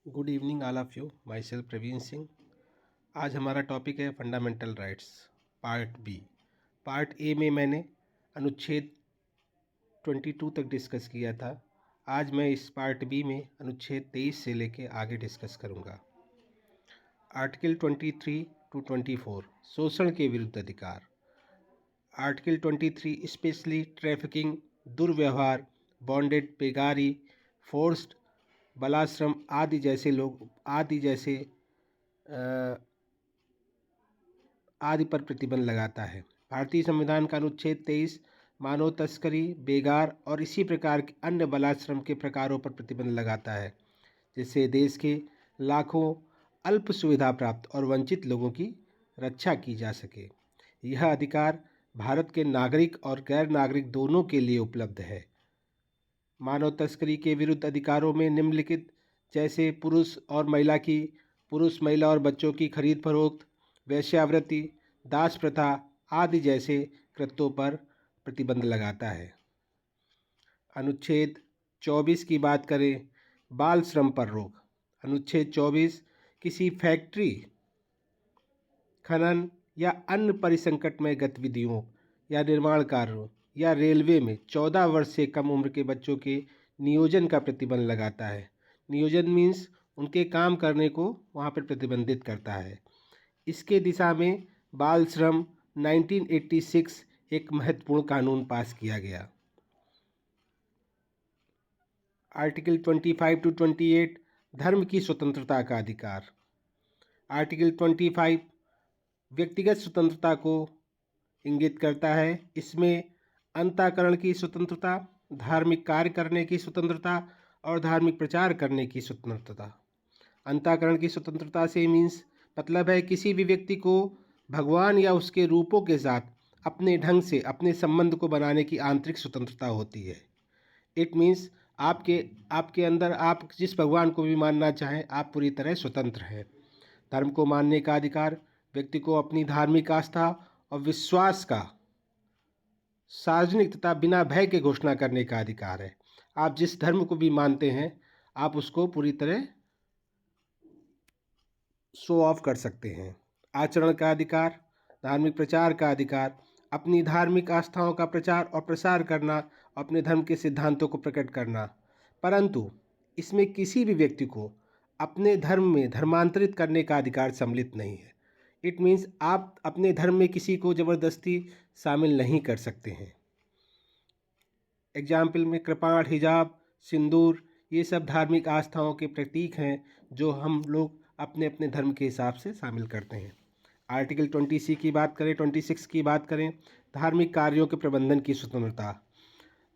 Good evening all of you. Myself Praveen Singh. आज हमारा topic है fundamental rights, part B. Part A में मैंने अनुच्छेद 22 तक डिस्कस किया था। आज मैं इस पार्ट बी में अनुच्छेद 23 से लेकर आगे डिस्कस करूंगा। आर्टिकल 23 टू 24 शोषण के विरुद्ध अधिकार। आर्टिकल 23 स्पेशली ट्रैफिकिंग, दुर्व्यवहार, बॉन्डेड, बेगारी, फोर्स्ड, बालाश्रम आदि पर प्रतिबंध लगाता है। भारतीय संविधान का अनुच्छेद 23 मानव तस्करी, बेगार और इसी प्रकार के अन्य बालाश्रम के प्रकारों पर प्रतिबंध लगाता है, जिससे देश के लाखों अल्प सुविधा प्राप्त और वंचित लोगों की रक्षा की जा सके। यह अधिकार भारत के नागरिक और गैर नागरिक दोनों के लिए उपलब्ध है। मानव तस्करी के विरुद्ध अधिकारों में निम्नलिखित जैसे पुरुष, महिला और बच्चों की खरीद फरोख्त, वेश्यावृत्ति, दास प्रथा आदि जैसे कृत्यों पर प्रतिबंध लगाता है। अनुच्छेद 24 की बात करें, बाल श्रम पर रोक। अनुच्छेद 24 किसी फैक्ट्री, खनन या अन्य परिसंकटमय गतिविधियों या निर्माण कार्यों या रेलवे में 14 वर्ष से कम उम्र के बच्चों के नियोजन का प्रतिबंध लगाता है। नियोजन मीन्स उनके काम करने को वहाँ पर प्रतिबंधित करता है। इसके दिशा में बाल श्रम 1986 एक महत्वपूर्ण कानून पास किया गया। आर्टिकल 25 टू 28 धर्म की स्वतंत्रता का अधिकार। आर्टिकल 25 व्यक्तिगत स्वतंत्रता को इंगित करता है। इसमें अंतःकरण की स्वतंत्रता, धार्मिक कार्य करने की स्वतंत्रता और धार्मिक प्रचार करने की स्वतंत्रता। अंतःकरण की स्वतंत्रता से मतलब है किसी भी व्यक्ति को भगवान या उसके रूपों के साथ अपने ढंग से अपने संबंध को बनाने की आंतरिक स्वतंत्रता होती है। इट मीन्स आपके अंदर आप जिस भगवान को भी मानना चाहें, आप पूरी तरह स्वतंत्र हैं। धर्म को मानने का अधिकार व्यक्ति को अपनी धार्मिक आस्था और विश्वास का सार्वजनिक तथा बिना भय के घोषणा करने का अधिकार है। आप जिस धर्म को भी मानते हैं, आप उसको पूरी तरह शो ऑफ कर सकते हैं। आचरण का अधिकार, धार्मिक प्रचार का अधिकार, अपनी धार्मिक आस्थाओं का प्रचार और प्रसार करना, अपने धर्म के सिद्धांतों को प्रकट करना, परंतु इसमें किसी भी व्यक्ति को अपने धर्म में धर्मांतरित करने का अधिकार सम्मिलित नहीं है। इट मीन्स आप अपने धर्म में किसी को ज़बरदस्ती शामिल नहीं कर सकते हैं। एग्जाम्पल में कृपाण, हिजाब, सिंदूर, ये सब धार्मिक आस्थाओं के प्रतीक हैं जो हम लोग अपने अपने धर्म के हिसाब से शामिल करते हैं। आर्टिकल 26 की बात करें, धार्मिक कार्यों के प्रबंधन की स्वतंत्रता।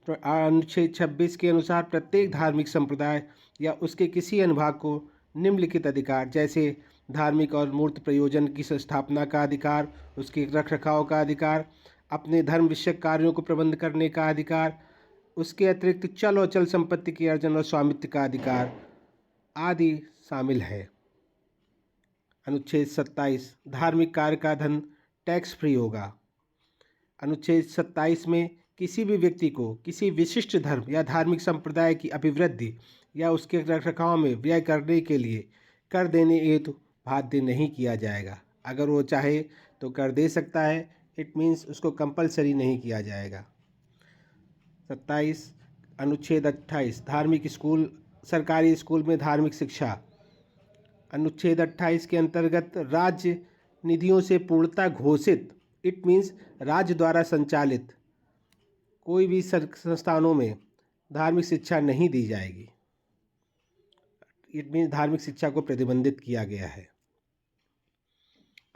तो अनुच्छेद 26 के अनुसार प्रत्येक धार्मिक संप्रदाय या उसके किसी अनुभाग को निम्नलिखित अधिकार जैसे धार्मिक और मूर्त प्रयोजन की स्थापना का अधिकार, उसके रख रखाव का अधिकार, अपने धर्म विषयक कार्यों को प्रबंध करने का अधिकार, उसके अतिरिक्त चल और चल संपत्ति के अर्जन और स्वामित्व का अधिकार आदि शामिल है। अनुच्छेद 27 धार्मिक कार्य का धन टैक्स फ्री होगा। अनुच्छेद 27 में किसी भी व्यक्ति को किसी विशिष्ट धर्म या धार्मिक संप्रदाय की अभिवृद्धि या उसके रखरखाव में व्यय करने के लिए कर देने हेतु बाध्य नहीं किया जाएगा। अगर वो चाहे तो कर दे सकता है, इट मीन्स उसको कंपलसरी नहीं किया जाएगा। 27 अनुच्छेद 28 धार्मिक स्कूल, सरकारी स्कूल में धार्मिक शिक्षा। अनुच्छेद 28 के अंतर्गत राज्य निधियों से पूर्णतः घोषित, इट मीन्स राज्य द्वारा संचालित कोई भी संस्थानों में धार्मिक शिक्षा नहीं दी जाएगी। इट मीन्स धार्मिक शिक्षा को प्रतिबंधित किया गया है।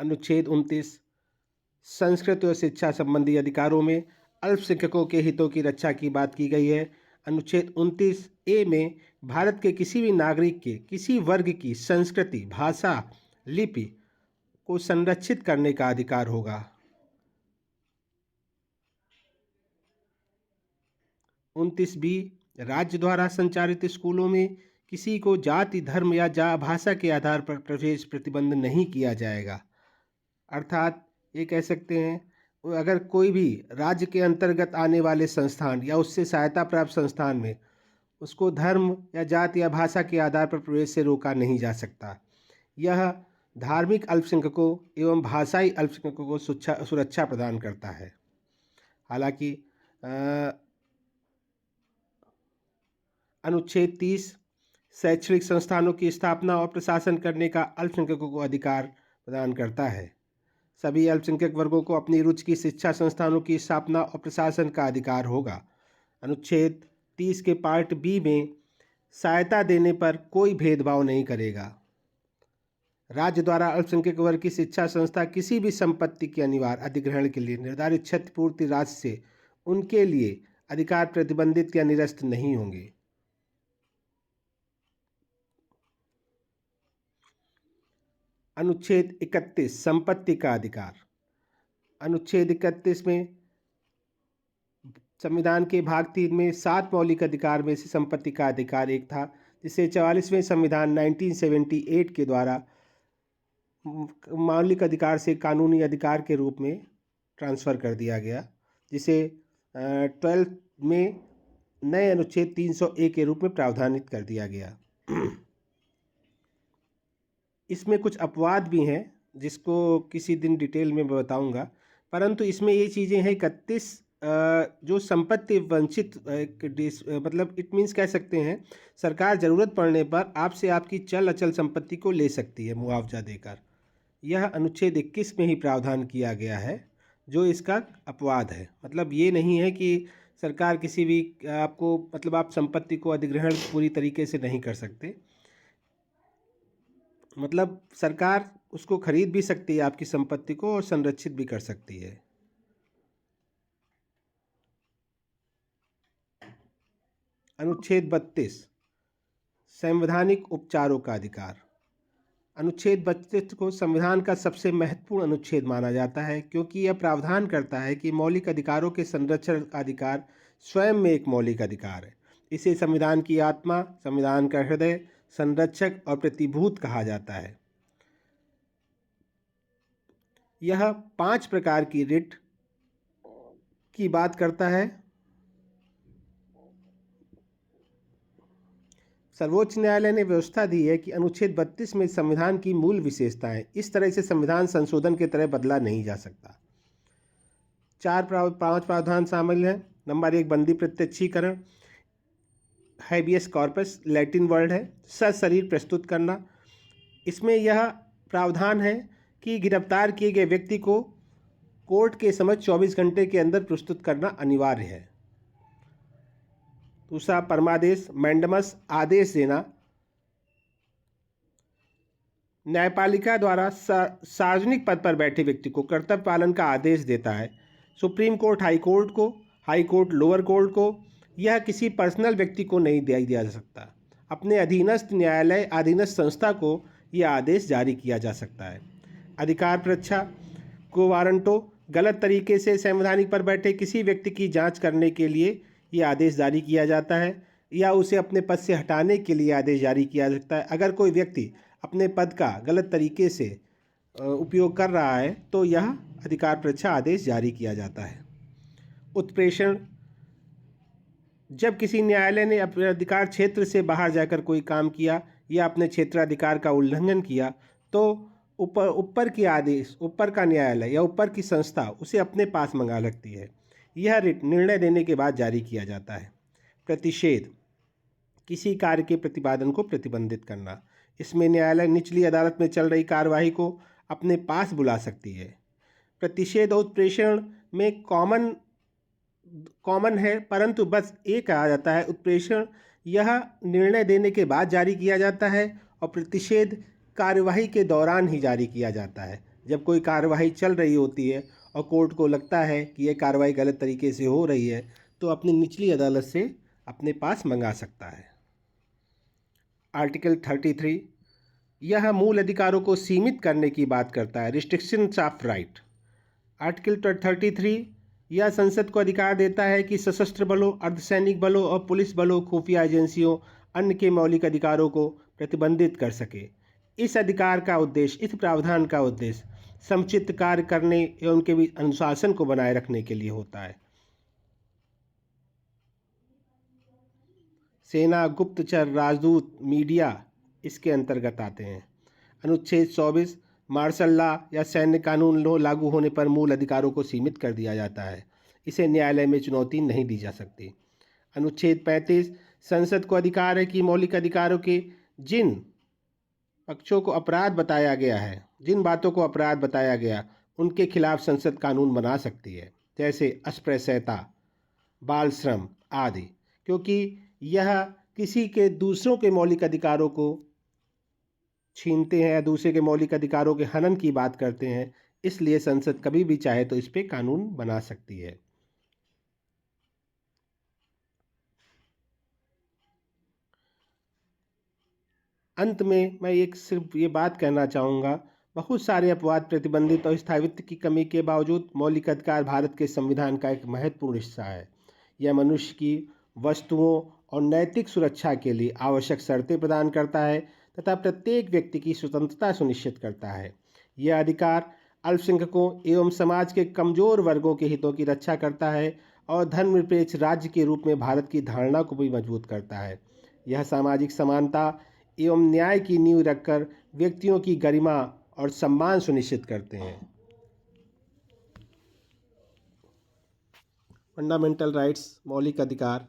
अनुच्छेद 29 संस्कृति और शिक्षा संबंधी अधिकारों में अल्पसंख्यकों के हितों की रक्षा की बात की गई है। अनुच्छेद 29 ए में भारत के किसी भी नागरिक के किसी वर्ग की संस्कृति, भाषा, लिपि को संरक्षित करने का अधिकार होगा। 29 बी राज्य द्वारा संचालित स्कूलों में किसी को जाति, धर्म या भाषा के आधार पर प्रवेश प्रतिबंध नहीं किया जाएगा। अर्थात ये कह सकते हैं, अगर कोई भी राज्य के अंतर्गत आने वाले संस्थान या उससे सहायता प्राप्त संस्थान में उसको धर्म या जाति या भाषा के आधार पर प्रवेश से रोका नहीं जा सकता। यह धार्मिक अल्पसंख्यकों एवं भाषाई अल्पसंख्यकों को सुरक्षा प्रदान करता है। हालांकि अनुच्छेद 30 शैक्षणिक संस्थानों की स्थापना और प्रशासन करने का अल्पसंख्यकों को अधिकार प्रदान करता है। सभी अल्पसंख्यक वर्गों को अपनी रुचि की शिक्षा संस्थानों की स्थापना और प्रशासन का अधिकार होगा। अनुच्छेद 30 के पार्ट बी में सहायता देने पर कोई भेदभाव नहीं करेगा। राज्य द्वारा अल्पसंख्यक वर्ग की शिक्षा संस्था किसी भी संपत्ति के अनिवार्य अधिग्रहण के लिए निर्धारित क्षतिपूर्ति राशि से उनके लिए अधिकार प्रतिबंधित या निरस्त नहीं होंगे। अनुच्छेद 31 संपत्ति का अधिकार। अनुच्छेद 31 में संविधान के भाग 3 में 7 मौलिक अधिकार में से संपत्ति का अधिकार एक था, जिसे 44वें संविधान 1978 के द्वारा मौलिक अधिकार से कानूनी अधिकार के रूप में ट्रांसफ़र कर दिया गया, जिसे 12 में नए अनुच्छेद 301 के रूप में प्रावधानित कर दिया गया। इसमें कुछ अपवाद भी हैं जिसको किसी दिन डिटेल में बताऊंगा, परंतु इसमें ये चीज़ें हैं 31 जो संपत्ति वंचित मतलब इट मीन्स कह सकते हैं सरकार ज़रूरत पड़ने पर आपसे आपकी चल अचल संपत्ति को ले सकती है मुआवजा देकर। यह अनुच्छेद 21 में ही प्रावधान किया गया है, जो इसका अपवाद है। मतलब ये नहीं है कि सरकार किसी भी आपको मतलब आप संपत्ति को अधिग्रहण पूरी तरीके से नहीं कर सकते, मतलब सरकार उसको खरीद भी सकती है आपकी संपत्ति को और संरक्षित भी कर सकती है। अनुच्छेद 32 संवैधानिक उपचारों का अधिकार। अनुच्छेद 32 को संविधान का सबसे महत्वपूर्ण अनुच्छेद माना जाता है, क्योंकि यह प्रावधान करता है कि मौलिक अधिकारों के संरक्षण का अधिकार स्वयं में एक मौलिक अधिकार है। इसे संविधान की आत्मा, संविधान का हृदय, संरक्षक और प्रतिभूत कहा जाता है। यह 5 प्रकार की रिट की बात करता है। सर्वोच्च न्यायालय ने व्यवस्था दी है कि अनुच्छेद 32 में संविधान की मूल विशेषताएं इस तरह से संविधान संशोधन के तरह बदला नहीं जा सकता। 5 प्रावधान शामिल हैं। नंबर 1 बंदी प्रत्यक्षीकरण, हैबियस कॉर्पस लैटिन वर्ड है, सशरीर प्रस्तुत करना। इसमें यह प्रावधान है कि गिरफ्तार किए गए व्यक्ति को कोर्ट के समक्ष 24 घंटे के अंदर प्रस्तुत करना अनिवार्य है। दूसरा परमादेश मैंडमस आदेश देना, न्यायपालिका द्वारा सार्वजनिक पद पर बैठे व्यक्ति को कर्तव्य पालन का आदेश देता है। सुप्रीम कोर्ट हाई कोर्ट को, हाई कोर्ट लोअर कोर्ट को, यह किसी पर्सनल व्यक्ति को नहीं दिया जा सकता। अपने अधीनस्थ न्यायालय अधीनस्थ संस्था को यह आदेश जारी किया जा सकता है। अधिकार परीक्षा को वारंटो गलत तरीके से संवैधानिक पर बैठे किसी व्यक्ति की जांच करने के लिए यह आदेश जारी किया जाता है, या उसे अपने पद से हटाने के लिए आदेश जारी किया जा सकता है। अगर कोई व्यक्ति अपने पद का गलत तरीके से उपयोग कर रहा है तो यह अधिकार परीक्षा आदेश जारी किया जाता है। उत्प्रेषण, जब किसी न्यायालय ने अपने अधिकार क्षेत्र से बाहर जाकर कोई काम किया या अपने क्षेत्राधिकार का उल्लंघन किया तो ऊपर की आदेश, ऊपर का न्यायालय या ऊपर की संस्था उसे अपने पास मंगा लगती है। यह रिट निर्णय देने के बाद जारी किया जाता है। प्रतिषेध, किसी कार्य के प्रतिपादन को प्रतिबंधित करना। इसमें न्यायालय निचली अदालत में चल रही कार्यवाही को अपने पास बुला सकती है। प्रतिषेध और उत्प्रेषण में कॉमन है, परंतु बस एक कहा जाता है उत्प्रेषण यह निर्णय देने के बाद जारी किया जाता है और प्रतिषेध कार्यवाही के दौरान ही जारी किया जाता है। जब कोई कार्यवाही चल रही होती है और कोर्ट को लगता है कि यह कार्रवाई गलत तरीके से हो रही है तो अपनी निचली अदालत से अपने पास मंगा सकता है। आर्टिकल 33 यह मूल अधिकारों को सीमित करने की बात करता है, रिस्ट्रिक्शंस ऑफ राइट। आर्टिकल 33 यह संसद को अधिकार देता है कि सशस्त्र बलों, अर्धसैनिक बलों और पुलिस बलों, खुफिया एजेंसियों अन्य के मौलिक अधिकारों को प्रतिबंधित कर सके। इस अधिकार का उद्देश्य, इस प्रावधान का उद्देश्य समुचित कार्य करने एवं उनके बीच अनुशासन को बनाए रखने के लिए होता है। सेना, गुप्तचर, राजदूत, मीडिया इसके अंतर्गत आते हैं। अनुच्छेद 24 मार्शल लॉ या सैन्य कानून लागू होने पर मूल अधिकारों को सीमित कर दिया जाता है। इसे न्यायालय में चुनौती नहीं दी जा सकती। अनुच्छेद 35 संसद को अधिकार है कि मौलिक अधिकारों के जिन पक्षों को अपराध बताया गया है, जिन बातों को अपराध बताया गया, उनके खिलाफ संसद कानून बना सकती है, जैसे अस्पृश्यता, बाल श्रम आदि, क्योंकि यह किसी के दूसरों के मौलिक अधिकारों को छीनते हैं या दूसरे के मौलिक अधिकारों के हनन की बात करते हैं, इसलिए संसद कभी भी चाहे तो इस पे कानून बना सकती है। अंत में मैं एक सिर्फ ये बात कहना चाहूँगा, बहुत सारे अपवाद, प्रतिबंधित और स्थायित्व की कमी के बावजूद मौलिक अधिकार भारत के संविधान का एक महत्वपूर्ण हिस्सा है। यह मनुष्य की वस्तुओं और नैतिक सुरक्षा के लिए आवश्यक शर्तें प्रदान करता है तथा प्रत्येक व्यक्ति की स्वतंत्रता सुनिश्चित करता है। यह अधिकार अल्पसंख्यकों एवं समाज के कमजोर वर्गों के हितों की रक्षा करता है और धर्मनिरपेक्ष राज्य के रूप में भारत की धारणा को भी मजबूत करता है। यह सामाजिक समानता एवं न्याय की नींव रखकर व्यक्तियों की गरिमा और सम्मान सुनिश्चित करते हैं। फंडामेंटल राइट्स, मौलिक अधिकार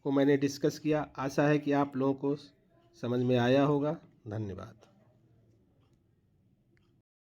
को मैंने डिस्कस किया। आशा है कि आप लोगों को समझ में आया होगा। धन्यवाद।